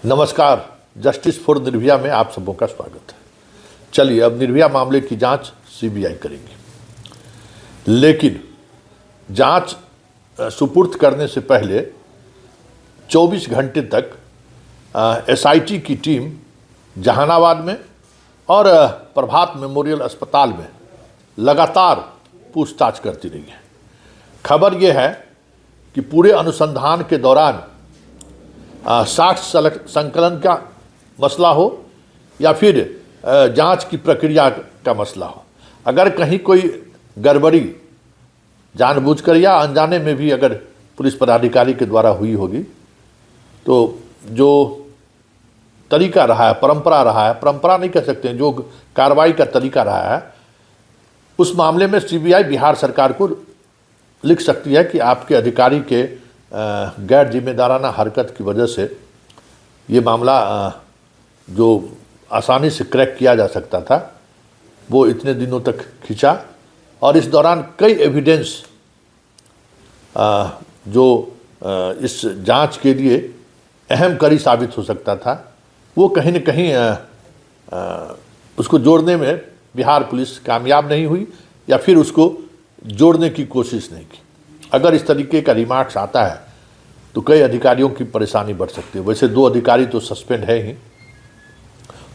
नमस्कार। Justice for Nirbhaya में आप सबों का स्वागत है। चलिए, अब निर्भया मामले की जांच सीबीआई करेगी, लेकिन जांच सुपुर्द करने से पहले 24 घंटे तक एसआईटी की टीम जहानाबाद में और प्रभात मेमोरियल अस्पताल में लगातार पूछताछ करती रही है। खबर यह है कि पूरे अनुसंधान के दौरान साक्ष्य संकलन का मसला हो या फिर जांच की प्रक्रिया का मसला हो, अगर कहीं कोई गड़बड़ी जानबूझकर या अनजाने में भी अगर पुलिस पदाधिकारी के द्वारा हुई होगी, तो जो तरीका रहा है, परंपरा नहीं कह सकते हैं, जो कार्रवाई का तरीका रहा है, उस मामले में सीबीआई बिहार सरकार को लिख सकती है कि आपके अधिकारी के गैर जिम्मेदाराना हरकत की वजह से ये मामला जो आसानी से क्रैक किया जा सकता था वो इतने दिनों तक खिंचा, और इस दौरान कई एविडेंस जो इस जांच के लिए अहम कड़ी साबित हो सकता था, वो कहीं न कहीं उसको जोड़ने में बिहार पुलिस कामयाब नहीं हुई या फिर उसको जोड़ने की कोशिश नहीं की। अगर इस तरीके का रिमार्क्स आता है तो कई अधिकारियों की परेशानी बढ़ सकती है। वैसे 2 अधिकारी तो सस्पेंड है ही,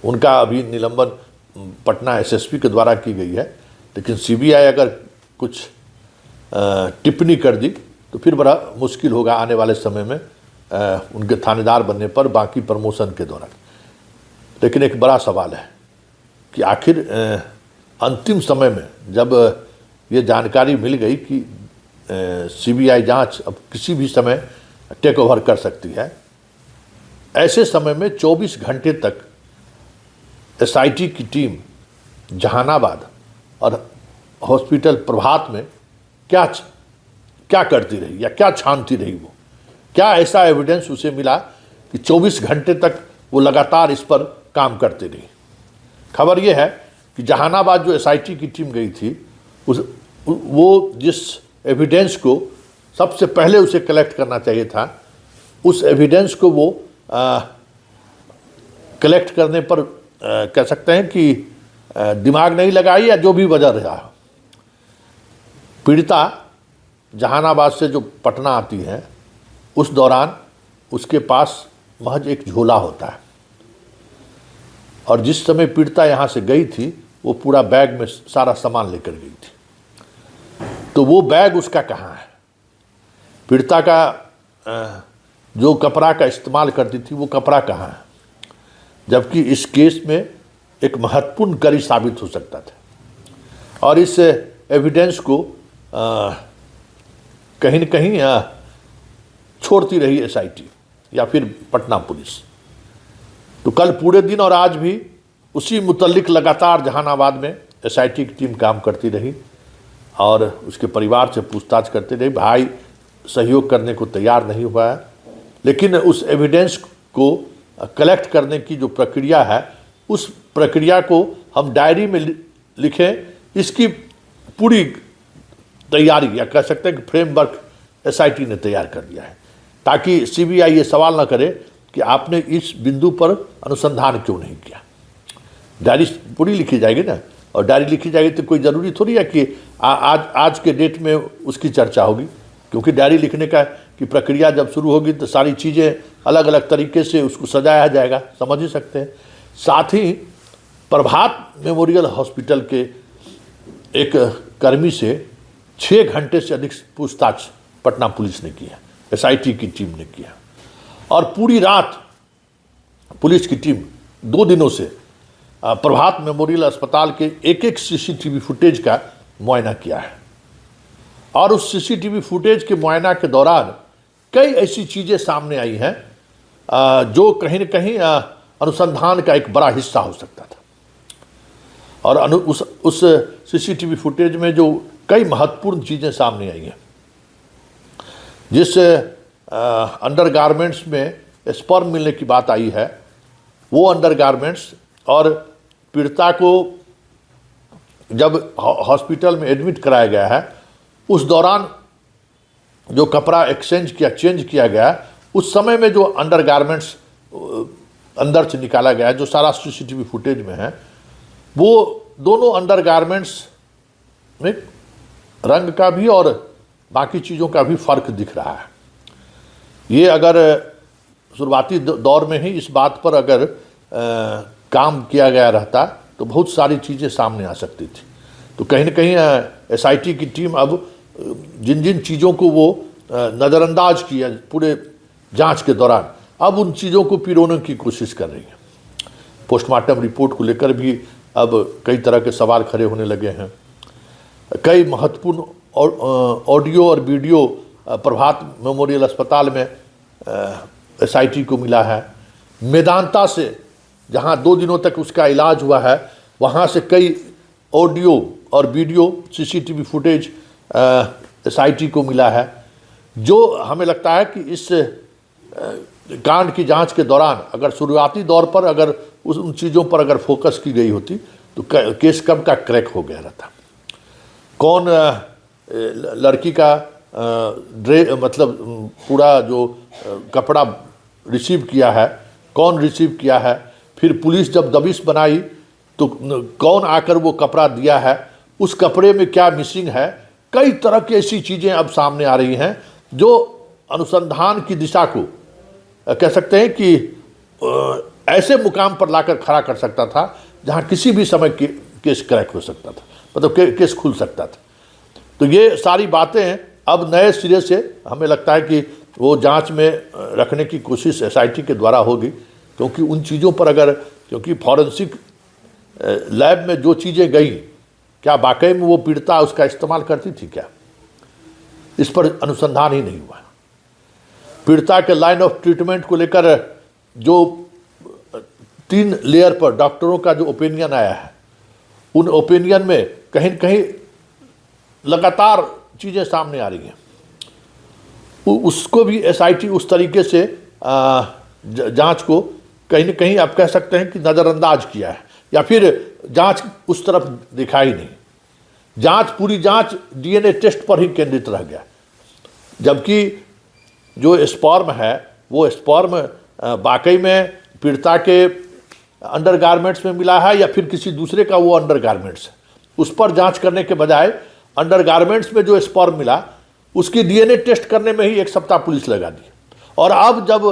उनका अभी निलंबन पटना एसएसपी के द्वारा की गई है, लेकिन सीबीआई अगर कुछ टिप्पणी कर दी तो फिर बड़ा मुश्किल होगा आने वाले समय में उनके थानेदार बनने पर बाकी प्रमोशन के दौरान। लेकिन एक बड़ा सवाल है कि आखिर अंतिम समय में जब ये जानकारी मिल गई कि सीबीआई जांच अब किसी भी समय टेक ओवर कर सकती है, ऐसे समय में 24 घंटे तक एसआईटी की टीम जहानाबाद और हॉस्पिटल प्रभात में क्या करती रही या क्या छानती रही, वो क्या ऐसा एविडेंस उसे मिला कि 24 घंटे तक वो लगातार इस पर काम करती रही। खबर ये है कि जहानाबाद जो एसआईटी की टीम गई थी, वो जिस एविडेंस को सबसे पहले उसे कलेक्ट करना चाहिए था, उस एविडेंस को वो कलेक्ट करने पर कह सकते हैं कि दिमाग नहीं लगाई या जो भी वजह रहा। पीड़िता जहानाबाद से जो पटना आती है, उस दौरान उसके पास महज एक झोला होता है, और जिस समय पीड़िता यहाँ से गई थी वो पूरा बैग में सारा सामान लेकर गई थी। तो वो बैग उसका कहाँ है? पीड़िता का जो कपड़ा का इस्तेमाल करती थी वो कपड़ा कहाँ है? जबकि इस केस में एक महत्वपूर्ण कड़ी साबित हो सकता था, और इस एविडेंस को कहीं न कहीं छोड़ती रही एसआईटी या फिर पटना पुलिस। तो कल पूरे दिन और आज भी उसी मुतल्लिक लगातार जहानाबाद में एसआईटी की टीम काम करती रही और उसके परिवार से पूछताछ करते रही। भाई सहयोग करने को तैयार नहीं हुआ है, लेकिन उस एविडेंस को कलेक्ट करने की जो प्रक्रिया है, उस प्रक्रिया को हम डायरी में लिखें, इसकी पूरी तैयारी या कह सकते हैं कि फ्रेमवर्क एसआईटी ने तैयार कर दिया है, ताकि सीबीआई ये सवाल न करे कि आपने इस बिंदु पर अनुसंधान क्यों नहीं किया। डायरी पूरी लिखी जाएगी ना, और डायरी लिखी जाएगी तो कोई ज़रूरी थोड़ी है कि आज के डेट में उसकी चर्चा होगी, क्योंकि डायरी लिखने की प्रक्रिया जब शुरू होगी तो सारी चीज़ें अलग अलग तरीके से उसको सजाया जाएगा, समझ ही सकते हैं। साथ ही प्रभात मेमोरियल हॉस्पिटल के एक कर्मी से 6 घंटे से अधिक पूछताछ पटना पुलिस ने किया, एसआईटी की टीम ने किया, और पूरी रात पुलिस की टीम 2 दिनों से प्रभात मेमोरियल अस्पताल के एक सीसीटीवी फुटेज का मुआयना किया है। और उस सीसीटीवी फुटेज के मुआयना के दौरान कई ऐसी चीज़ें सामने आई हैं जो कहीं न कहीं अनुसंधान का एक बड़ा हिस्सा हो सकता था। और उस सीसीटीवी फुटेज में जो कई महत्वपूर्ण चीज़ें सामने आई हैं, जिस अंडरगारमेंट्स में स्पर्म मिलने की बात आई है, वो अंडरगारमेंट्स और पीड़िता को जब हॉस्पिटल में एडमिट कराया गया है, उस दौरान जो कपड़ा चेंज किया गया, उस समय में जो अंडरगारमेंट्स अंदर से निकाला गया है, जो सारा सीसीटीवी फुटेज में है, वो दोनों अंडरगारमेंट्स में रंग का भी और बाकी चीज़ों का भी फर्क दिख रहा है। ये अगर शुरुआती दौर में ही इस बात पर अगर काम किया गया रहता तो बहुत सारी चीज़ें सामने आ सकती थी। तो कहीं ना कहीं एसआईटी की टीम अब जिन जिन चीज़ों को वो नज़रअंदाज किया पूरे जांच के दौरान, अब उन चीज़ों को पिरोने की कोशिश कर रही है। पोस्टमार्टम रिपोर्ट को लेकर भी अब कई तरह के सवाल खड़े होने लगे हैं। कई महत्वपूर्ण ऑडियो और वीडियो प्रभात मेमोरियल अस्पताल में एसआईटी को मिला है। मेदांता से जहां 2 दिनों तक उसका इलाज हुआ है, वहां से कई ऑडियो और वीडियो सीसीटीवी फुटेज एसआईटी को मिला है, जो हमें लगता है कि इस कांड की जांच के दौरान अगर शुरुआती दौर पर अगर उन चीज़ों पर अगर फोकस की गई होती तो केस कब का क्रैक हो गया रहता। कौन लड़की का मतलब पूरा जो कपड़ा रिसीव किया है, कौन रिसीव किया है, फिर पुलिस जब दबिश बनाई तो कौन आकर वो कपड़ा दिया है, उस कपड़े में क्या मिसिंग है, कई तरह की ऐसी चीज़ें अब सामने आ रही हैं जो अनुसंधान की दिशा को कह सकते हैं कि ऐसे मुकाम पर लाकर खड़ा कर सकता था जहां किसी भी समय केस क्रैक हो सकता था, मतलब केस खुल सकता था। तो ये सारी बातें अब नए सिरे से हमें लगता है कि वो जांच में रखने की कोशिश एसआईटी के द्वारा होगी, क्योंकि उन चीज़ों पर अगर, क्योंकि फॉरेंसिक लैब में जो चीज़ें गई, क्या वाकई में वो पीड़िता उसका इस्तेमाल करती थी क्या, इस पर अनुसंधान ही नहीं हुआ। पीड़िता के लाइन ऑफ ट्रीटमेंट को लेकर जो 3 लेयर पर डॉक्टरों का जो ओपिनियन आया है, उन ओपिनियन में कहीं न कहीं लगातार चीज़ें सामने आ रही हैं। उसको भी एसआईटी उस तरीके से जांच को कहीं न कहीं आप कह सकते हैं कि नज़रअंदाज किया है, या फिर जांच उस तरफ दिखा ही नहीं। जांच, पूरी जांच डीएनए टेस्ट पर ही केंद्रित रह गया, जबकि जो स्पर्म है वो स्पर्म वाकई में पीड़िता के अंडरगारमेंट्स में मिला है या फिर किसी दूसरे का वो अंडरगारमेंट्स है, उस पर जांच करने के बजाय अंडरगारमेंट्स में जो स्पर्म मिला उसकी डीएनए टेस्ट करने में ही 1 सप्ताह पुलिस लगा दी। और अब जब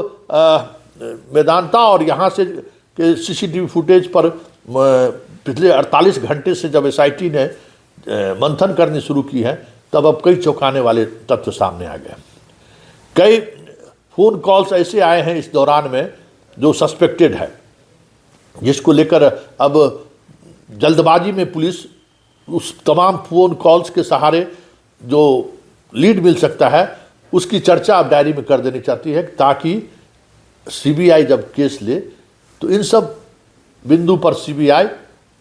मेदांता और यहाँ से के सीसीटीवी फुटेज पर पिछले 48 घंटे से जब एसआईटी ने मंथन करनी शुरू की है, तब अब कई चौंकाने वाले तथ्य सामने आ गए। कई फ़ोन कॉल्स ऐसे आए हैं इस दौरान में जो सस्पेक्टेड है, जिसको लेकर अब जल्दबाजी में पुलिस उस तमाम फ़ोन कॉल्स के सहारे जो लीड मिल सकता है उसकी चर्चा अब डायरी में कर देनी चाहती है, ताकि सीबीआई जब केस ले तो इन सब बिंदु पर सीबीआई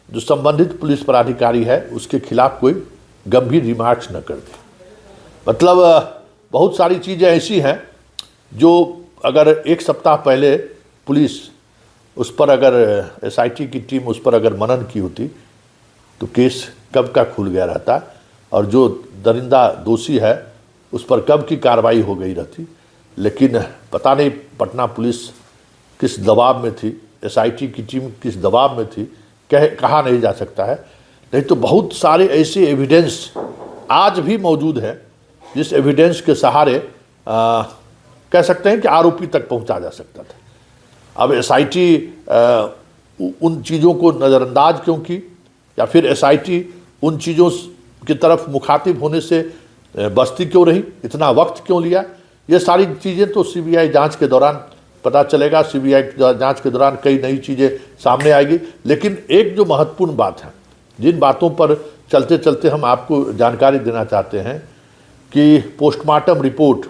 जो संबंधित पुलिस पदाधिकारी है उसके खिलाफ कोई गंभीर रिमार्क्स न कर दे। मतलब बहुत सारी चीज़ें ऐसी हैं जो अगर 1 सप्ताह पहले पुलिस उस पर अगर एसआईटी की टीम उस पर अगर मनन की होती तो केस कब का खुल गया रहता, और जो दरिंदा दोषी है उस पर कब की कार्रवाई हो गई रहती। लेकिन पता नहीं पटना पुलिस किस दबाव में थी, एसआईटी की टीम किस दबाव में थी, कहा नहीं जा सकता है। नहीं तो बहुत सारे ऐसे एविडेंस आज भी मौजूद हैं जिस एविडेंस के सहारे कह सकते हैं कि आरोपी तक पहुंचा जा सकता था। अब एसआईटी उन चीज़ों को नज़रअंदाज क्यों की, या फिर एसआईटी उन चीज़ों की तरफ मुखातिब होने से बचती क्यों रही, इतना वक्त क्यों लिया, ये सारी चीज़ें तो सीबीआई जांच के दौरान पता चलेगा। सीबीआई जांच के दौरान कई नई चीज़ें सामने आएगी। लेकिन एक जो महत्वपूर्ण बात है, जिन बातों पर चलते चलते हम आपको जानकारी देना चाहते हैं कि पोस्टमार्टम रिपोर्ट,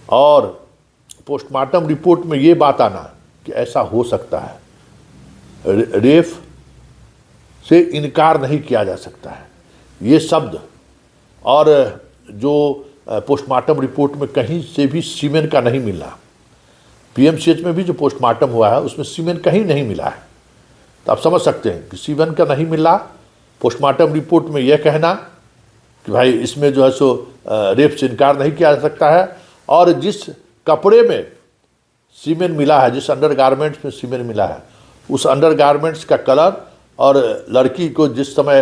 और पोस्टमार्टम रिपोर्ट में ये बात आना कि ऐसा हो सकता है, रेप से इनकार नहीं किया जा सकता है, ये शब्द, और जो पोस्टमार्टम रिपोर्ट में कहीं से भी सीमेन का नहीं मिला, पीएमसीएच में भी जो पोस्टमार्टम हुआ है उसमें सीमेन कहीं नहीं मिला है। तो आप समझ सकते हैं कि सीमेन का नहीं मिला, पोस्टमार्टम रिपोर्ट में यह कहना कि भाई इसमें जो है सो रेप से इनकार नहीं किया जा सकता है, और जिस कपड़े में सीमेंट मिला है, जिस अंडरगारमेंट्स में सीमेंट मिला है, उस अंडरगारमेंट्स का कलर और लड़की को जिस समय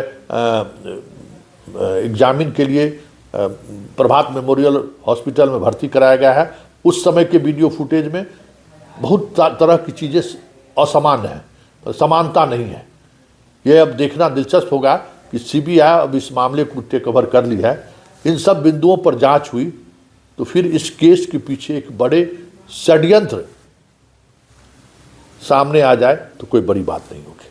एग्जामिन के लिए प्रभात मेमोरियल हॉस्पिटल में भर्ती कराया गया है, उस समय के वीडियो फुटेज में बहुत तरह की चीज़ें असमान हैं, समानता नहीं है। यह अब देखना दिलचस्प होगा कि सीबीआई अब इस मामले को टेक ओवर कर ली है, इन सब बिंदुओं पर जांच हुई तो फिर इस केस के पीछे एक बड़े षड्यंत्र सामने आ जाए तो कोई बड़ी बात नहीं होगी।